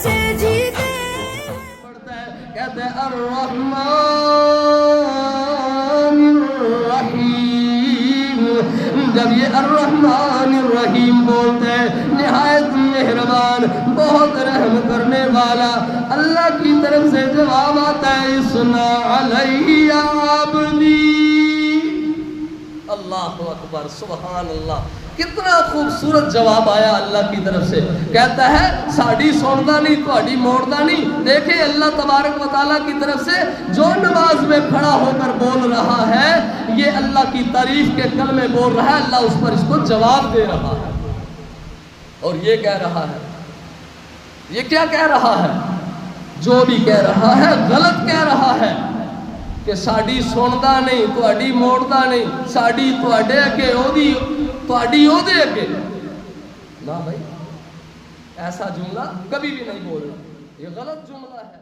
سے جیتے کہتے ہیں الرحمن الرحیم. جب یہ الرحمن الرحیم بولتے ہیں نہایت مہربان بہت رحم کرنے والا, اللہ کی طرف سے جواب آتا ہے اسنا علیہ عبدی. اللہ اکبر سبحان اللہ, کتنا خوبصورت جواب آیا اللہ کی طرف سے. کہتا ہے ساڑی سنتا نہیں تہاڈی موڑتا نہیں. دیکھیں اللہ تبارک و تعالیٰ کی طرف سے جو نماز میں کھڑا ہو کر بول رہا ہے یہ اللہ کی تعریف کے کلمے بول رہا ہے, اللہ اس پر اس کو جواب دے رہا ہے. اور یہ کہہ رہا ہے, یہ کیا کہہ رہا ہے؟ جو بھی کہہ رہا ہے غلط کہہ رہا ہے کہ ساڑی سنتا نہیں تہاڈی موڑتا نہیں, ساڑی تہاڈے اگے اودی تہاڈی اودے اگے. نہ بھائی ایسا جملہ کبھی بھی نہیں بولنا, یہ غلط جملہ ہے.